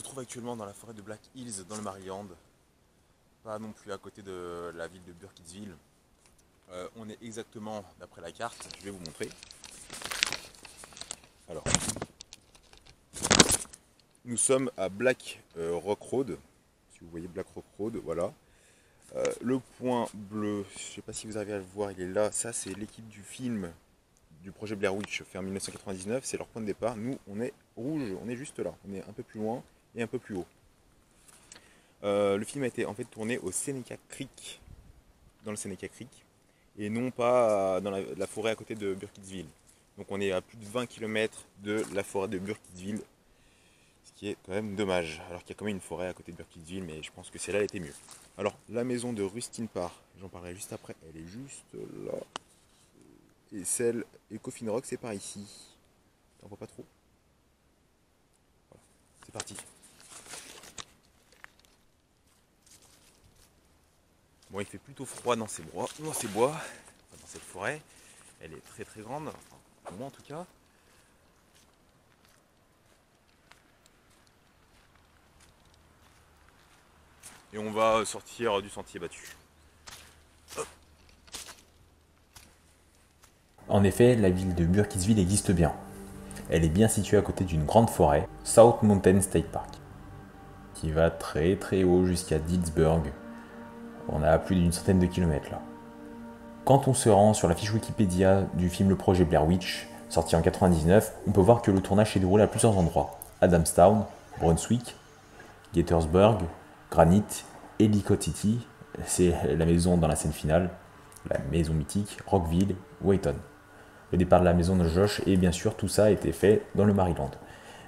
trouve actuellement dans la forêt de Black Hills, dans le Maryland. Pas non plus à côté de la ville de Burkittsville. On est exactement, d'après la carte, je vais vous montrer. Alors, nous sommes à Black Rock Road. Si vous voyez Black Rock Road, voilà. Le point bleu, je ne sais pas si vous arrivez à le voir, il est là. Ça, c'est l'équipe du film du projet Blair Witch fait en 1999. C'est leur point de départ. Nous, on est rouge, on est juste là. On est un peu plus loin et un peu plus haut. Le film a été en fait tourné au Seneca Creek, dans le Seneca Creek, et non pas dans la forêt à côté de Burkittsville. Donc on est à plus de 20 km de la forêt de Burkittsville, ce qui est quand même dommage, alors qu'il y a quand même une forêt à côté de Burkittsville, mais je pense que celle-là était mieux. Alors la maison de Rustin Parr, j'en parlerai juste après, elle est juste là, et celle et Coffin Rock c'est par ici. T'en vois pas trop? Voilà, c'est parti. Bon, il fait plutôt froid dans ces bois, dans cette forêt. Elle est très très grande, enfin, pour moi en tout cas. Et on va sortir du sentier battu. En effet, la ville de Burkittsville existe bien. Elle est bien située à côté d'une grande forêt, South Mountain State Park, qui va très très haut jusqu'à Dittsburg. On a plus d'une centaine de kilomètres là. Quand on se rend sur la fiche Wikipédia du film Le Projet Blair Witch, sorti en 99, on peut voir que le tournage s'est déroulé à plusieurs endroits. Adamstown, Brunswick, Gettysburg, Granite, Ellicott City, c'est la maison dans la scène finale, la maison mythique, Rockville, Wayton. Le départ de la maison de Josh et bien sûr tout ça a été fait dans le Maryland.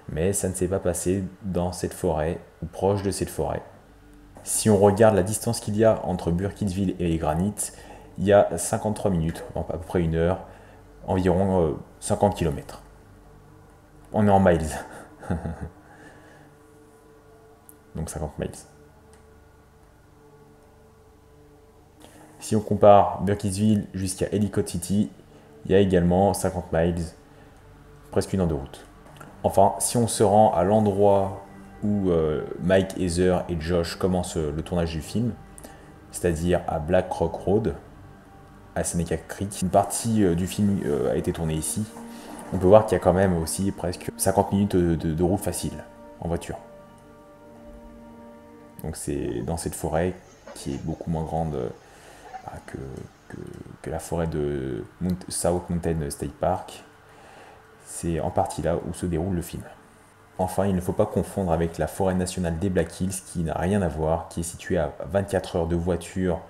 Mais ça ne s'est pas passé dans cette forêt ou proche de cette forêt. Si on regarde la distance qu'il y a entre Burkittsville et Granite, il y a 53 minutes, à peu près une heure, environ 50 km. On est en miles. Donc 50 miles. Si on compare Burkittsville jusqu'à Ellicott City, il y a également 50 miles, presque une heure de route. Enfin, si on se rend à l'endroit où Mike, Heather et Josh commencent le tournage du film, c'est-à-dire à Black Rock Road, à Seneca Creek, une partie du film a été tournée ici. On peut voir qu'il y a quand même aussi presque 50 minutes de route facile en voiture. Donc c'est dans cette forêt qui est beaucoup moins grande que la forêt de South Mountain State Park. C'est en partie là où se déroule le film. Enfin, il ne faut pas confondre avec la forêt nationale des Black Hills qui n'a rien à voir, qui est située à 24 heures de voiture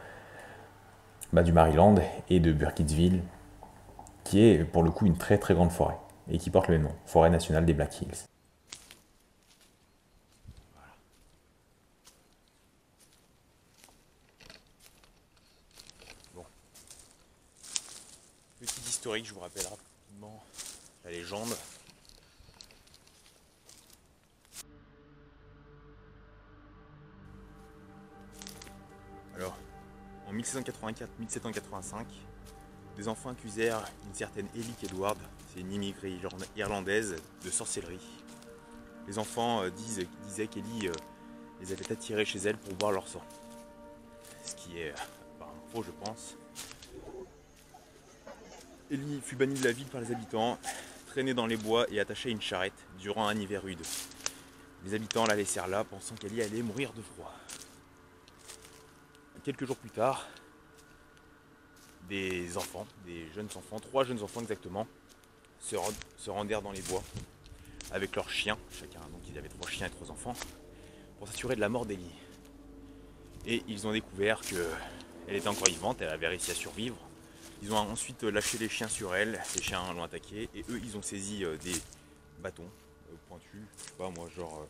du Maryland et de Burkittsville, qui est pour le coup une très très grande forêt et qui porte le même nom, forêt nationale des Black Hills. Bon. Petit historique, je vous rappelle rapidement la légende. Alors, en 1784-1785, des enfants accusèrent une certaine Ellick Edward, c'est une immigrée irlandaise, de sorcellerie. Les enfants disaient qu'Ellie les avait attirés chez elle pour boire leur sang. Ce qui est faux, je pense. Ellie fut bannie de la ville par les habitants, traînée dans les bois et attachée à une charrette durant un hiver rude. Les habitants la laissèrent là, pensant qu'Ellie allait mourir de froid. Quelques jours plus tard, des jeunes enfants, 3 jeunes enfants exactement, se rendèrent dans les bois avec leurs chiens, chacun, donc ils avaient 3 chiens et 3 enfants, pour s'assurer de la mort d'Ellie. Et ils ont découvert qu'elle était encore vivante, elle avait réussi à survivre. Ils ont ensuite lâché les chiens sur elle, les chiens l'ont attaqué, et eux ils ont saisi des bâtons pointus, je sais pas moi, genre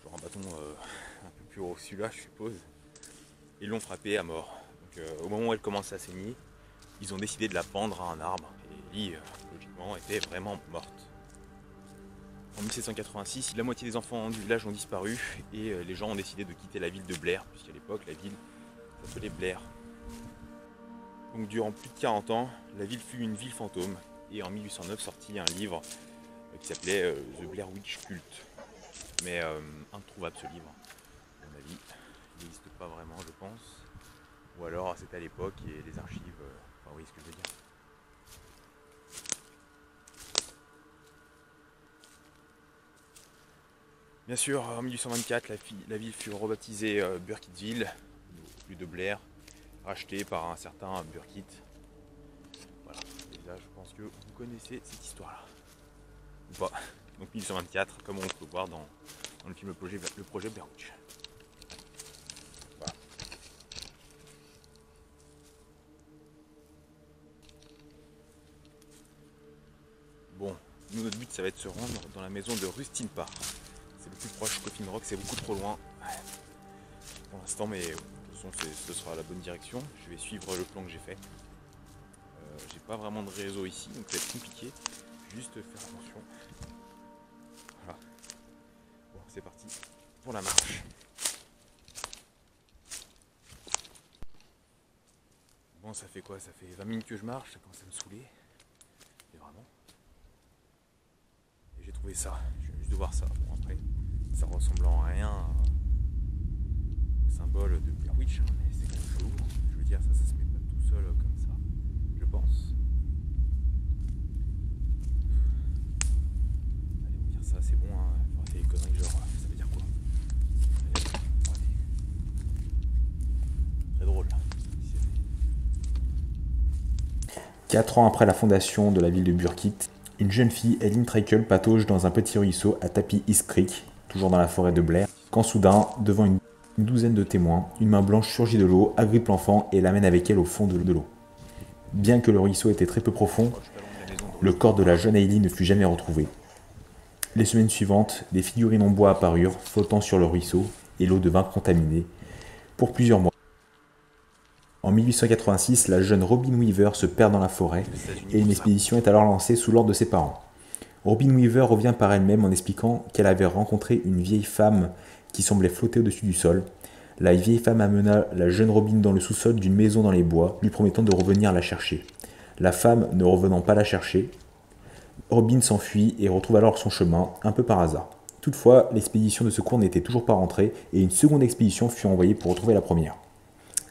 un bâton un peu plus gros que celui-là je suppose. Ils l'ont frappée à mort. Donc, au moment où elle commençait à saigner, ils ont décidé de la pendre à un arbre. Et Ellie, logiquement, était vraiment morte. En 1786, la moitié des enfants du village ont disparu et les gens ont décidé de quitter la ville de Blair, puisqu'à l'époque, la ville s'appelait Blair. Donc, durant plus de 40 ans, la ville fut une ville fantôme. Et en 1809 sortit un livre qui s'appelait The Blair Witch Cult. mais introuvable ce livre, à mon avis. Il n'existe pas vraiment, je pense. Ou alors c'était à l'époque et les archives. Enfin, vous voyez ce que je veux dire. Bien sûr, en 1824, la ville fut rebaptisée Burkittville, plus de Blair, rachetée par un certain Burkitt. Voilà, et là je pense que vous connaissez cette histoire-là. Ou pas. Donc 1824, comme on peut voir dans le film le projet Blair Witch. Voilà. Bon, nous, notre but ça va être de se rendre dans la maison de Rustin Parr. C'est le plus proche, Coffin Rock c'est beaucoup trop loin. Pour l'instant, mais de toute façon ce sera la bonne direction. Je vais suivre le plan que j'ai fait. J'ai pas vraiment de réseau ici, donc ça va être compliqué. Juste faire attention. Voilà. Bon, c'est parti pour la marche. Bon, ça fait quoi? Ça fait 20 minutes que je marche, ça commence à me saouler. Et vraiment. Et j'ai trouvé ça. Je viens juste de voir ça. Bon, après, ça ressemble en rien au symbole de Blair Witch, hein, mais c'est quand même chelou. Je veux dire, ça se met pas tout seul comme ça, je pense. Allez, on va dire ça, c'est bon, hein. Faut arrêter les conneries, genre, ça veut dire quoi? Allez, faut arrêter. Très drôle. 4 ans après la fondation de la ville de Burkitt, une jeune fille, Eileen Trakel, patauge dans un petit ruisseau à Tappy East Creek, toujours dans la forêt de Blair, quand soudain, devant une douzaine de témoins, une main blanche surgit de l'eau, agrippe l'enfant et l'amène avec elle au fond de l'eau. Bien que le ruisseau était très peu profond, le corps de la jeune Eileen ne fut jamais retrouvé. Les semaines suivantes, des figurines en bois apparurent, flottant sur le ruisseau, et l'eau devint contaminée pour plusieurs mois. En 1886, la jeune Robin Weaver se perd dans la forêt et une expédition est alors lancée sous l'ordre de ses parents. Robin Weaver revient par elle-même en expliquant qu'elle avait rencontré une vieille femme qui semblait flotter au-dessus du sol. La vieille femme amena la jeune Robin dans le sous-sol d'une maison dans les bois, lui promettant de revenir la chercher. La femme ne revenant pas la chercher, Robin s'enfuit et retrouve alors son chemin, un peu par hasard. Toutefois, l'expédition de secours n'était toujours pas rentrée et une seconde expédition fut envoyée pour retrouver la première.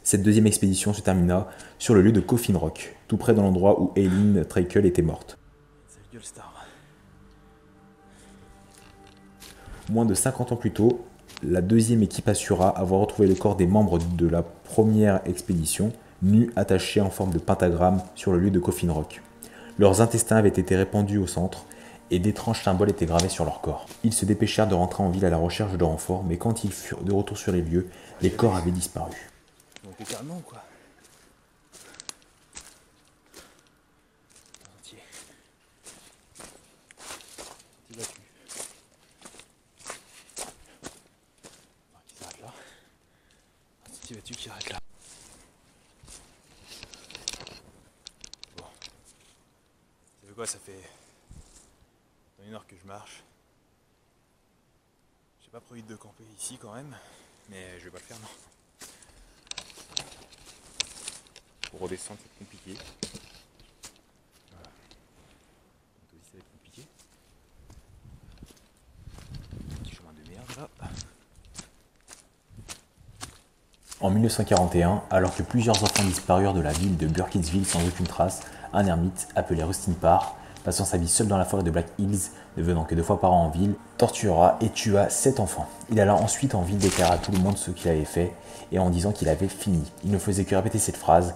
Cette deuxième expédition se termina sur le lieu de Coffin Rock, tout près de l'endroit où Eileen Trakel était morte. Moins de 50 ans plus tôt, la deuxième équipe assura avoir retrouvé le corps des membres de la première expédition, nus attachés en forme de pentagramme sur le lieu de Coffin Rock. Leurs intestins avaient été répandus au centre et d'étranges symboles étaient gravés sur leur corps. Ils se dépêchèrent de rentrer en ville à la recherche de renforts, mais quand ils furent de retour sur les lieux, les corps avaient disparu. Donc carrément quoi. Entier. Qui vas-tu? Qui s'arrête là. Qui vas-tu qui arrête là? Bon. Ça fait quoi? Ça fait 1 heure que je marche. J'ai pas prévu de camper ici quand même, mais je vais pas le faire non. Pour redescendre c'est compliqué. Voilà. Donc aussi ça va être compliqué. Petit chemin de merde là. En 1941, alors que plusieurs enfants disparurent de la ville de Burkittsville sans aucune trace, un ermite appelé Rustin Parr, passant sa vie seul dans la forêt de Black Hills, ne venant que 2 fois par an en ville, tortura et tua 7 enfants. Il alla ensuite en ville déclarer à tout le monde ce qu'il avait fait, et en disant qu'il avait fini. Il ne faisait que répéter cette phrase.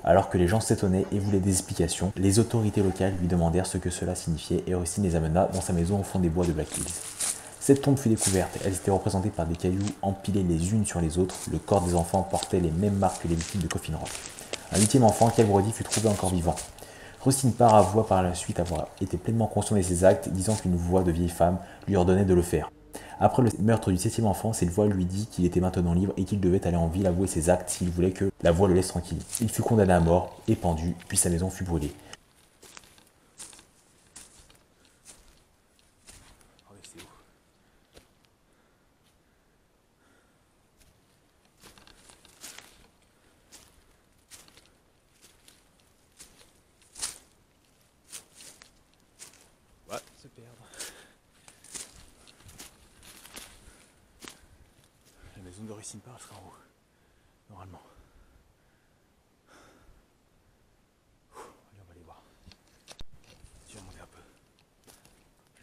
Alors que les gens s'étonnaient et voulaient des explications, les autorités locales lui demandèrent ce que cela signifiait et Rustin les amena dans sa maison au fond des bois de Black Hills. Cette tombe fut découverte, elles étaient représentées par des cailloux empilés les unes sur les autres, le corps des enfants portait les mêmes marques que les victimes de Coffin Rock. Un 8e enfant, Cal Brody, fut trouvé encore vivant. Rustin Parr avoua par la suite avoir été pleinement conscient de ses actes, disant qu'une voix de vieille femme lui ordonnait de le faire. Après le meurtre du 7e enfant, cette voix lui dit qu'il était maintenant libre et qu'il devait aller en ville avouer ses actes s'il voulait que la voix le laisse tranquille. Il fut condamné à mort et pendu, puis sa maison fut brûlée. Oh, c'est où? Ouais, se perdre. zone de Racing Park sera en haut, normalement. Allez, on va aller voir. Je vais remonter un peu.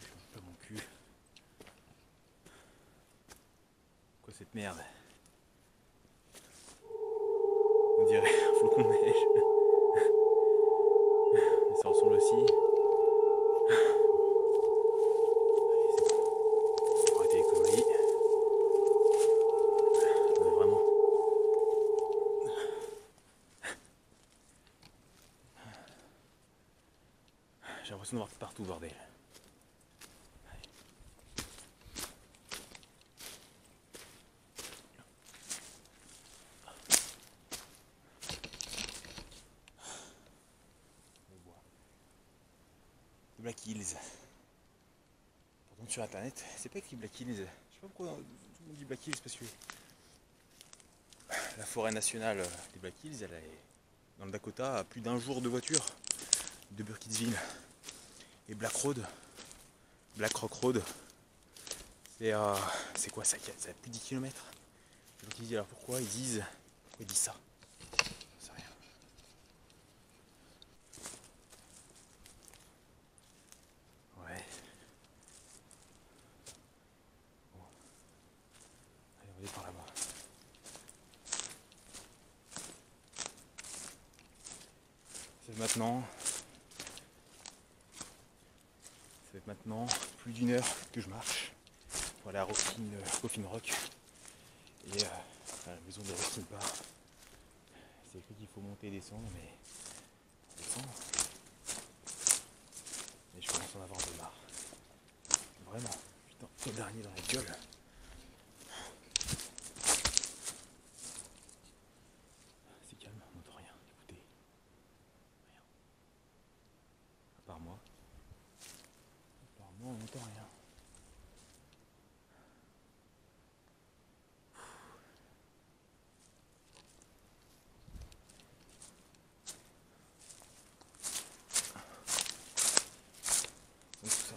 Je fais un peu mon cul. Quoi cette merde? On dirait un flocon de neige. Mais ça ressemble aussi. Arrêtez les conneries. On est vraiment. J'ai l'impression de voir partout, bordel. Black Hills. Pourtant sur internet, c'est pas écrit Black Hills. Je sais pas pourquoi tout le monde dit Black Hills, parce que la forêt nationale des Black Hills, elle est dans le Dakota à plus d'un jour de voiture de Burkittsville. Et Black Rock Road, c'est quoi ça? Ça a plus de 10 km. Alors pourquoi ils disent ça? Je sais rien. Ouais. Bon. Allez, on va aller par là-bas. Ça fait maintenant plus d'une heure que je marche pour aller à Coffin Rock et à la maison de Racing Park. C'est écrit qu'il faut monter et descendre, mais je commence à en avoir un peu marre. Vraiment, putain, le dernier dans la gueule. C'est calme, on n'entend rien, écoutez. Rien. À part moi, on n'entend rien. Donc ça.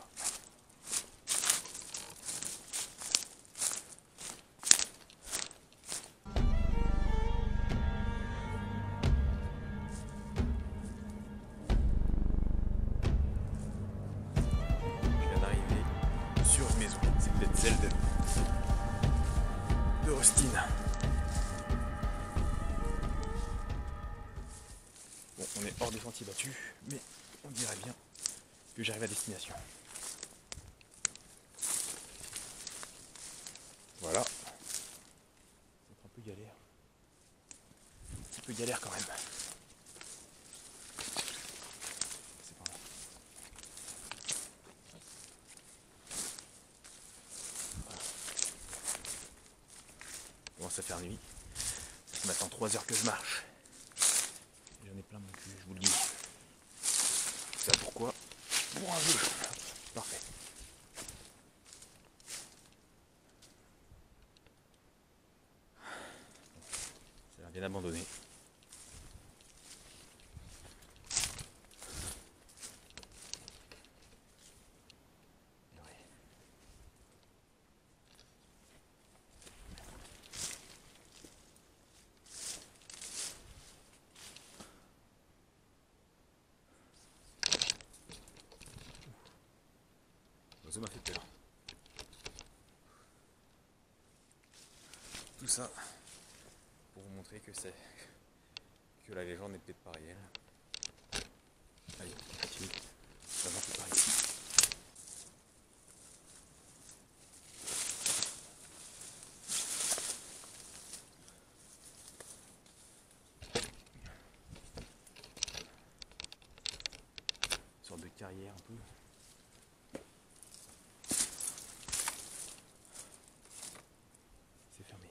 Je viens d'arriver sur une maison. C'est peut-être celle de Austin. Bon, on est hors des sentiers battus, mais on dirait bien que j'arrive à destination. Voilà. C'est un peu galère. Un petit peu galère quand même. C'est pas mal. Voilà. Il commence à faire nuit. Ça m'attend 3 heures que je marche. J'en ai plein mon cul, je vous le dis. Ça pourquoi? Pour un jeu. Parfait. Ça a l'air bien abandonné. Et ouais. Ça m'a fait peur. Tout ça pour vous montrer que la légende n'est peut-être pas réelle. Allez, continue. Ça va par ici. Une sorte de carrière un peu. C'est fermé.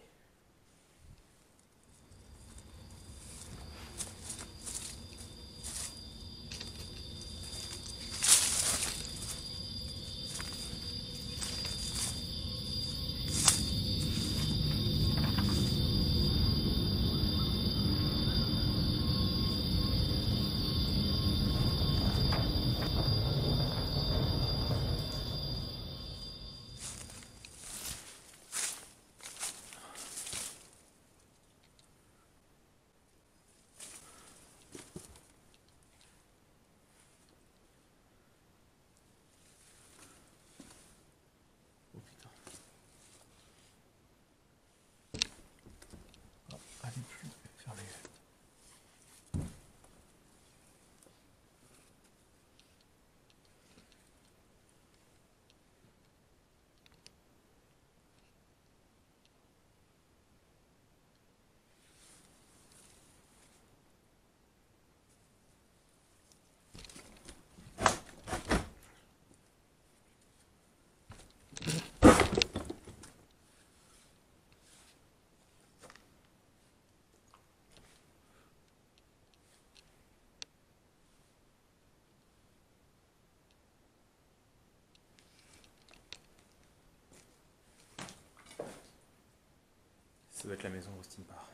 Ça doit être la maison où Austin part.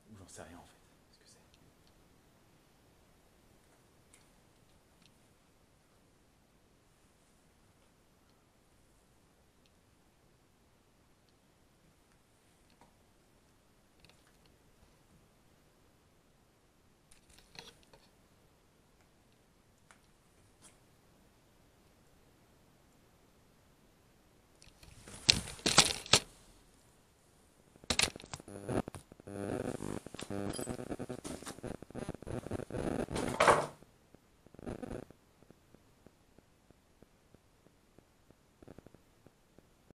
Ou j'en sais rien en fait. Ce que c'est.